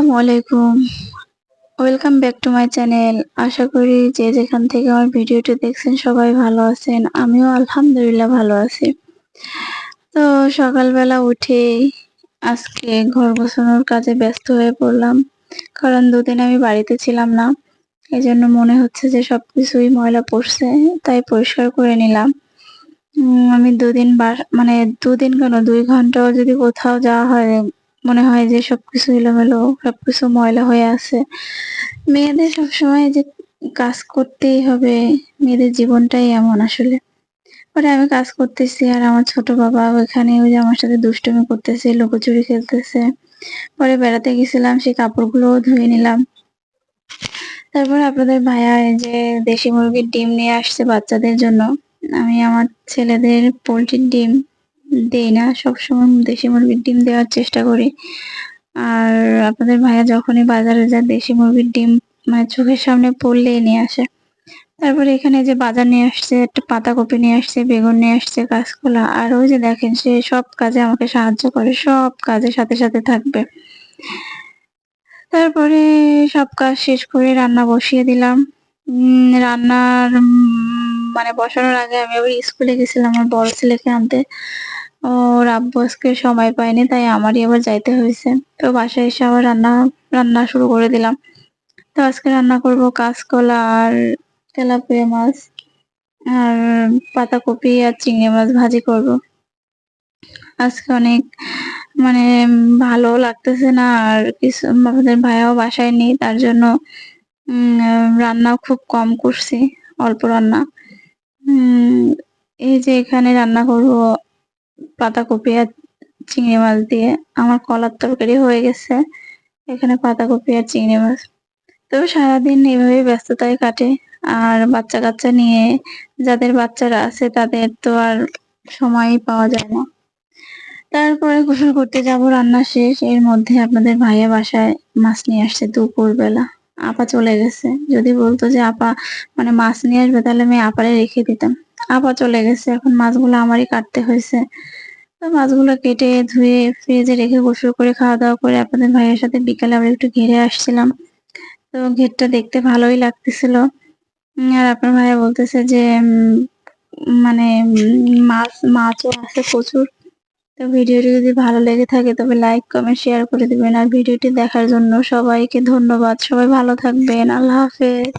আসসালামু আলাইকুম। Welcome back to my channel. আশা করি যে যেখান থেকে আমার ভিডিওটি দেখছেন সবাই ভালো আছেন। আমিও আলহামদুলিল্লাহ ভালো আছি। তো সকালবেলা উঠেই আজকে ঘর গোছানোর কাজে ব্যস্ত হয়ে পড়লাম। কারণ ২ দিন আমি বাড়িতে ছিলাম না। এজন্য মনে হচ্ছে যে সবকিছুই ময়লা পড়ছে, তাই পরিষ্কার করে নিলাম। আমি ২ দিন মানে ২ দিন কেন ২ ঘন্টাও যদি কোথাও যাওয়া হয়, মনে হয় যে সবকিছু এলোমেলো, সবকিছু ময়লা হয়ে আছে। মেয়েদের সবসময় যে কাজ করতেই হবে, মেয়েদের জীবনটাই এমন আসলে। পরে আমি কাজ করতেছি আর আমার ছোট বাবা ওইখানে ওই যে আমার সাথে দুষ্টুমি করতেছে, লুকোচুরি খেলতেছে। পরে বেড়াতে গেছিলাম, সেই কাপড়গুলোও ধুয়ে নিলাম। তারপরে আপনাদের ভাইয়া এই যে দেশি মুরগির ডিম নিয়ে আসছে বাচ্চাদের জন্য। আমি আমার ছেলেদের পোল্ট্রির ডিম দেই না। সবসময় দেশি মুরগির ডিম দেওয়ার চেষ্টা করি। আর আপনাদের ভাইয়া যখনই বাজারে যায় দেশি মুরগির ডিম মানে চোখের সামনে পড়লেই নিয়ে আসে। তারপরে এখানে যে বাজার নিয়ে আসছে, একটা পাতাকপি নিয়ে আসছে, বেগুন নিয়ে আসছে, কাঁচকলা। আর ওই যে দেখেন সে সব কাজে আমাকে সাহায্য করে। সব কাজে সাথে থাকবে। তারপরে সব কাজ শেষ করে রান্না বসিয়ে দিলাম। রান্নার মানে বসানোর আগে আমি আবার স্কুলে গেছিলাম আমার বড় ছেলেকে আনতে। ওর আব্বু আজকে সময় পায়নি, তাই আমারই আবার যাইতে হয়েছে। তো বাসায় এসে আবার রান্না শুরু করে দিলাম। তো আজকে রান্না করব কাঁচকলা আর তেলাপিয়া মাছ আর পাতাকপি আর চিংড়ি মাছ ভাজি করব। আজকে অনেক মানে ভালোও লাগতেছে না, আর কিছু আমাদের ভাইয়াও বাসায় নেই, তার জন্য রান্নাও খুব কম করছি, অল্প রান্না। উম এই যে এখানে রান্না করব পাতাকপি আর চিংড়ি মাছ দিয়ে। আমার কলার তরকারি হয়ে গেছে। এখানে পাতাকপি আর চিংড়ি মাছ। তবে সারাদিন এভাবেই ব্যস্ততায় কাটে। আর বাচ্চা-কাচ্চা নিয়ে যাদের বাচ্চারা আছে তাদের তো আর সময়ই পাওয়া যায় না। তারপরে গোসল করতে যাব, রান্না শেষ। এর মধ্যে আপনাদের ভাইয়া বাসায় মাছ নিয়ে আসছে দুপুরবেলা। আপা চলে গেছে। যদি বলতো যে আপা মানে মাছ নিয়ে আসবে তাহলে আমি আপারে রেখে দিতাম। আপা চলে গেছে। এখন মাছগুলো আমারই কাটতে হয়েছে। তো মাছগুলো কেটে ধুয়ে ফ্রিজে রেখে গোসল করে খাওয়া-দাওয়া করে আপনাদের ভাইয়ের সাথে বিকালে আবার একটু ঘুরে আসছিলাম। তো ঘেরটা দেখতে ভালোই লাগতেছিল। আর আপনার ভাইয়া বলতেছে যে মানে মাছও আছে প্রচুর। তো ভিডিওটি যদি ভালো লেগে থাকে তবে লাইক, কমেন্ট, শেয়ার করে দিবেন। আর ভিডিওটি দেখার জন্য সবাইকে ধন্যবাদ। সবাই ভালো থাকবেন। আল্লাহ হাফেজ।